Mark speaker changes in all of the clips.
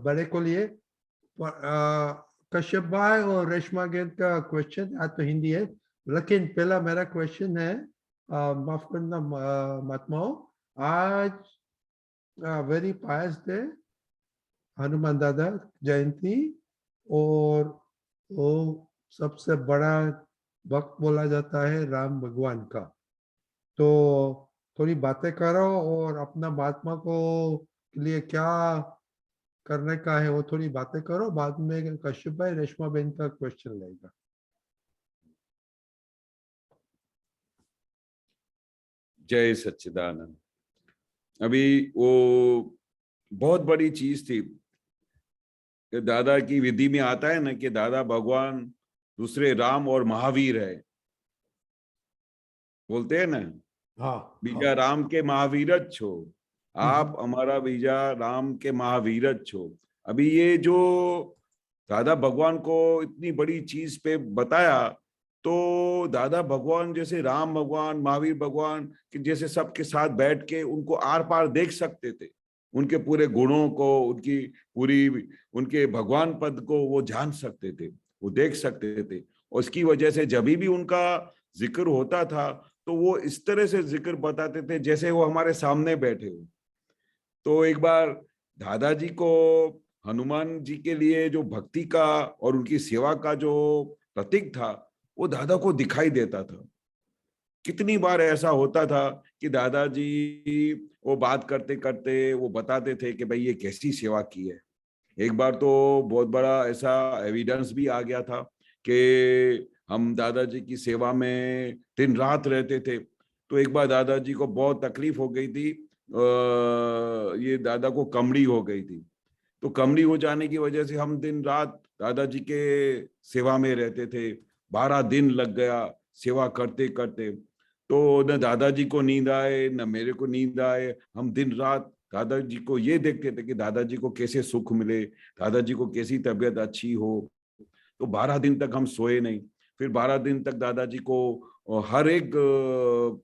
Speaker 1: बड़े को लिए कश्यप भाई और रेशमा गेंद का क्वेश्चन आज तो हिंदी है, लेकिन पहला मेरा क्वेश्चन है, माफ करना महात्माओं, आज वेरी पायस डे, हनुमान दादा जयंती, और वो सबसे बड़ा वक्त बोला जाता है राम भगवान का। तो थोड़ी बातें करो और अपना महात्मा को के लिए क्या करने का है वो थोड़ी बातें करो, बाद में कश्यप भाई रेशमा बेन का क्वेश्चन लेगा।
Speaker 2: जय सच्चिदानंद। अभी वो बहुत बड़ी चीज थी, दादा की विधि में आता है ना कि दादा भगवान दूसरे राम और महावीर है, बोलते हैं ना,
Speaker 1: हाँ
Speaker 2: बीजा राम के महावीरत छो, आप
Speaker 1: हम्म।
Speaker 2: हमारा बीजा राम के महावीरत छो। अभी ये जो दादा भगवान को इतनी बड़ी चीज पे बताया, तो दादा भगवान जैसे राम भगवान महावीर भगवान कि जैसे सबके साथ बैठ के उनको आर पार देख सकते थे, उनके पूरे गुणों को, उनकी पूरी, उनके भगवान पद को वो जान सकते थे, वो देख सकते थे। और उसकी वजह से जब भी उनका जिक्र होता था तो वो इस तरह से जिक्र बताते थे जैसे वो हमारे सामने बैठे हो। तो एक बार दादाजी को हनुमान जी के लिए जो भक्ति का और उनकी सेवा का जो प्रतीक था वो दादा को दिखाई देता था। कितनी बार ऐसा होता था कि दादाजी वो बात करते करते वो बताते थे कि भाई ये कैसी सेवा की है। एक बार तो बहुत बड़ा ऐसा एविडेंस भी आ गया था कि हम दादाजी की सेवा में दिन रात रहते थे। तो एक बार दादाजी को बहुत तकलीफ हो गई थी, ये दादा को कमड़ी हो गई थी। तो कमड़ी हो जाने की वजह से हम दिन रात दादाजी के सेवा में रहते थे। 12 दिन लग गया सेवा करते करते। तो न दादाजी को नींद आए न मेरे को नींद आए, हम दिन रात दादाजी को ये देखते थे कि दादाजी को कैसे सुख मिले, दादाजी को कैसी तबीयत अच्छी हो। तो 12 दिन तक हम सोए नहीं। फिर 12 दिन तक दादाजी को हर एक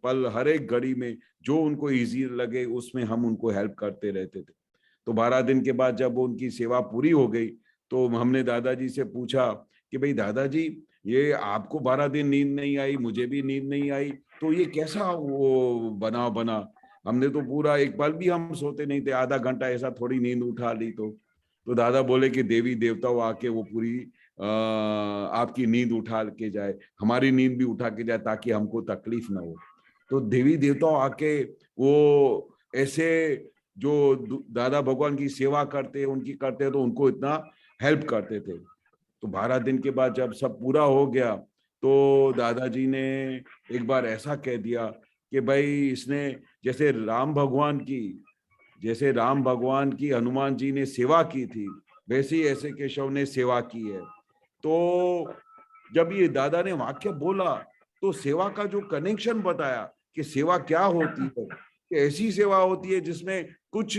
Speaker 2: पल, हर एक घड़ी में जो उनको इजी लगे उसमें हम उनको हेल्प करते रहते थे। तो 12 दिन के बाद जब उनकी सेवा पूरी हो गई तो हमने दादाजी से पूछा कि भाई दादाजी, ये आपको 12 दिन नींद नहीं आई, मुझे भी नींद नहीं आई, तो ये कैसा वो बना। हमने तो पूरा एक पल भी हम सोते नहीं थे, आधा घंटा ऐसा थोड़ी नींद उठा ली। तो दादा बोले कि देवी देवताओं आके वो पूरी आपकी नींद उठा के जाए, हमारी नींद भी उठा के जाए ताकि हमको तकलीफ ना हो। तो देवी देवताओं आके वो ऐसे जो दादा भगवान की सेवा करते उनकी करते तो उनको इतना हेल्प करते थे। तो 12 दिन के बाद जब सब पूरा हो गया तो दादाजी ने एक बार ऐसा कह दिया कि भाई इसने जैसे राम भगवान की हनुमान जी ने सेवा की थी वैसे ही ऐसे केशव ने सेवा की है। तो जब ये दादा ने वाक्य बोला तो सेवा का जो कनेक्शन बताया कि सेवा क्या होती है, कि ऐसी सेवा होती है जिसमें कुछ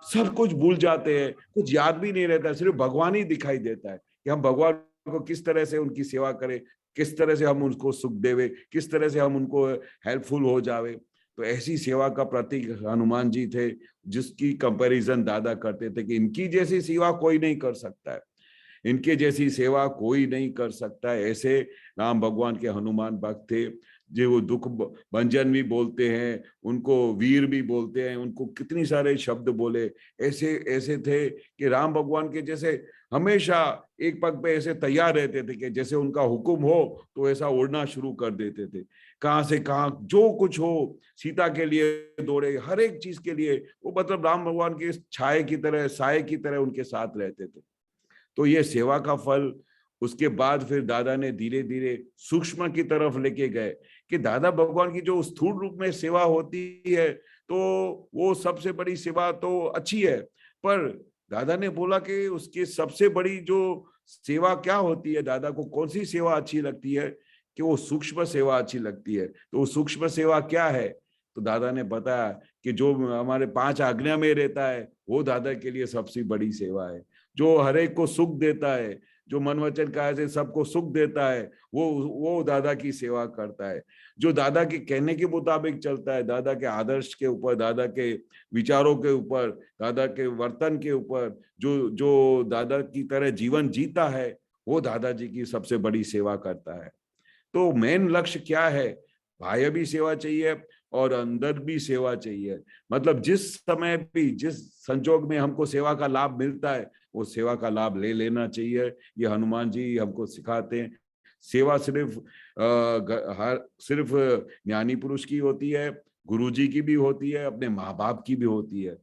Speaker 2: सब कुछ भूल जाते हैं, कुछ याद भी नहीं रहता, सिर्फ भगवान ही दिखाई देता है कि हम भगवान को किस तरह से उनकी सेवा करें, किस तरह से हम उनको सुख देवे, किस तरह से हम उनको हेल्पफुल हो जावे। तो ऐसी सेवा का प्रतीक हनुमान जी थे जिसकी कंपैरिजन दादा करते थे कि इनकी जैसी सेवा कोई नहीं कर सकता है, इनके जैसी सेवा कोई नहीं कर सकता है। ऐसे राम भगवान के हनुमान भक्त थे जो वो दुख भंजन भी बोलते हैं, उनको वीर भी बोलते हैं, उनको कितनी सारे शब्द बोले। ऐसे ऐसे थे कि राम भगवान के जैसे हमेशा एक पग पे ऐसे तैयार रहते थे कि जैसे उनका हुक्म हो तो ऐसा उड़ना शुरू कर देते थे। कहाँ से कहाँ जो कुछ हो, सीता के लिए दौड़े, हर एक चीज के लिए वो मतलब राम भगवान के छाए की तरह, साए की तरह उनके साथ रहते थे। तो ये सेवा का फल उसके बाद फिर दादा ने धीरे धीरे सूक्ष्म की तरफ लेके गए कि दादा भगवान की जो स्थूल रूप में सेवा होती है तो वो सबसे बड़ी सेवा तो अच्छी है, पर दादा ने बोला कि उसकी सबसे बड़ी जो सेवा क्या होती है, दादा को कौन सी सेवा अच्छी लगती है, कि वो सूक्ष्म सेवा अच्छी लगती है। तो वो सूक्ष्म सेवा क्या है तो दादा ने बताया कि जो हमारे 5 आज्ञा में रहता है वो दादा के लिए सबसे बड़ी सेवा है। जो हर एक को सुख देता है, जो मन वचन काया से सबको सुख देता है, वो दादा की सेवा करता है। जो दादा के कहने के मुताबिक चलता है, दादा के आदर्श के ऊपर, दादा के विचारों के ऊपर, दादा के वर्तन के ऊपर, जो जो दादा की तरह जीवन जीता है, वो दादाजी की सबसे बड़ी सेवा करता है। तो मेन लक्ष्य क्या है? बाह्य भी सेवा चाहिए और अंदर भी सेवा चाहिए। मतलब जिस समय भी, जिस संजोग में हमको सेवा का लाभ मिलता है, वो सेवा का लाभ ले लेना चाहिए। ये हनुमान जी हमको सिखाते हैं। सेवा सिर्फ ज्ञानी पुरुष की होती है, गुरु जी की भी होती है, अपने माँ बाप की भी होती है।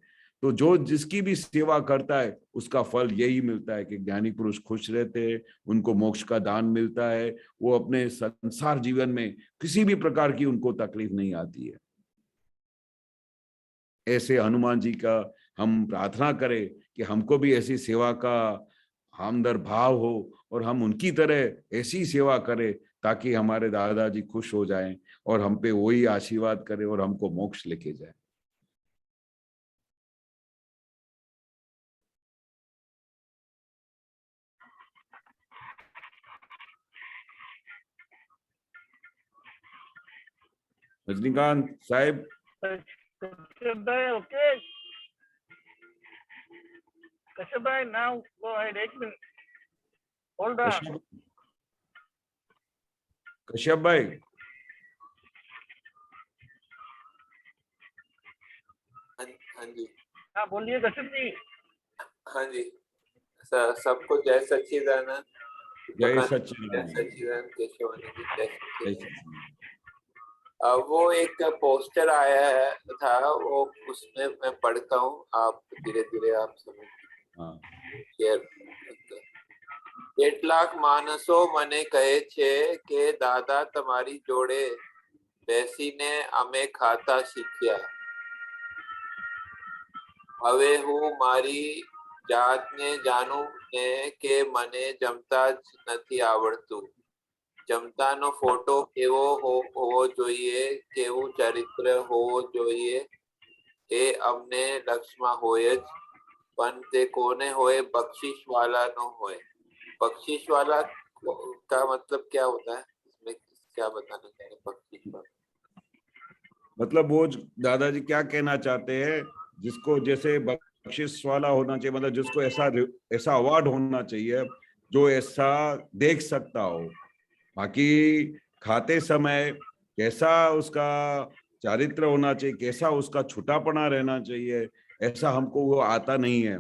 Speaker 2: तो जो जिसकी भी सेवा करता है उसका फल यही मिलता है कि ज्ञानी पुरुष खुश रहते हैं, उनको मोक्ष का दान मिलता है, वो अपने संसार जीवन में किसी भी प्रकार की उनको तकलीफ नहीं आती है। ऐसे हनुमान जी का हम प्रार्थना करें कि हमको भी ऐसी सेवा का अंदर भाव हो और हम उनकी तरह ऐसी सेवा करें ताकि हमारे दादाजी खुश हो जाएं और हम पे वही आशीर्वाद करें और हमको मोक्ष लेके जाए। रजनीकांत साहब,
Speaker 3: Kashyap bhai, okay. Kashyap bhai, now go ahead. 1 minute. Hold on.
Speaker 2: Kashyap भाई,
Speaker 4: हाँ जी,
Speaker 3: हाँ बोलिए कश्यप जी।
Speaker 4: हाँ जी। सबको जय सच्चिदानंद।
Speaker 2: जय
Speaker 4: जय
Speaker 2: सच्चिदानंद।
Speaker 4: सच्चिदानंद केशवानी जी, जय
Speaker 2: जय
Speaker 4: सच्चिदानंद।
Speaker 2: सच्चिदानंद।
Speaker 4: वो एक पोस्टर आया है था, वो उसमें मैं पढ़ता हूँ, आप धीरे धीरे आप समझ
Speaker 2: हाँ।
Speaker 4: शेयर। કેટલાક માણસો મને કહે છે કે દાદા તમારી જોડે બેસીને અમે ખાતા શીખ્યા. હવે હું મારી જાતને જાણું ને કે મને જમતા જ નથી આવડતું. જમતાનો ફોટો કેવો હોવો જોઈએ, કેવું ચરિત્ર હોવો જોઈએ, એ અમને લક્ષમાં હોય જ, પણ તે કોને હોય, બક્ષિસ વાલા નો હોય. बख्शिश वाला का मतलब क्या होता है, इसमें क्या बताना चाहिए बख्शिश वाला?
Speaker 2: मतलब वो दादाजी क्या कहना चाहते हैं, जिसको जैसे बख्शिश वाला होना चाहिए, मतलब जिसको ऐसा अवार्ड होना चाहिए जो ऐसा देख सकता हो। बाकी खाते समय कैसा उसका चारित्र होना चाहिए, कैसा उसका छुटापना रहना चाहिए, ऐसा हमको वो आता नहीं है।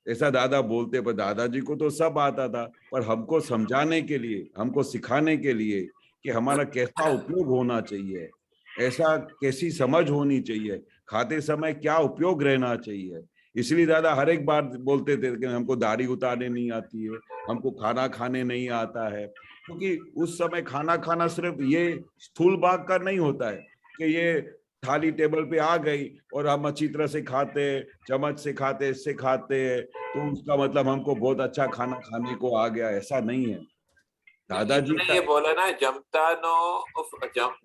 Speaker 2: ऐसा दादा बोलते, पर दादाजी को तो सब आता था, पर हमको समझाने के लिए, हमको सिखाने के लिए कि हमारा कैसा उपयोग होना चाहिए, ऐसा कैसी समझ होनी चाहिए, खाते समय क्या उपयोग रहना चाहिए। इसलिए दादा हर एक बार बोलते थे कि हमको दाढ़ी उतारने नहीं आती है, हमको खाना खाने नहीं आता है, क्योंकि उस समय खाना खाना सिर्फ ये स्थूल भाग का नहीं होता है कि ये थाली टेबल पे आ गई और हम अच्छी तरह से खाते, चम्मच से खाते, इससे खाते, तो उसका मतलब हमको बहुत अच्छा खाना खाने को आ गया, ऐसा नहीं है। दादाजी
Speaker 4: इन्होंने ये बोला ना,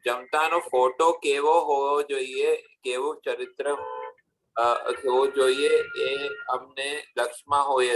Speaker 4: જમતાનો ફોટો કેવો હોવો જોઈએ, કેવું ચરિત્ર હોવો જોઈએ, એ અમને લક્ષમાં હોય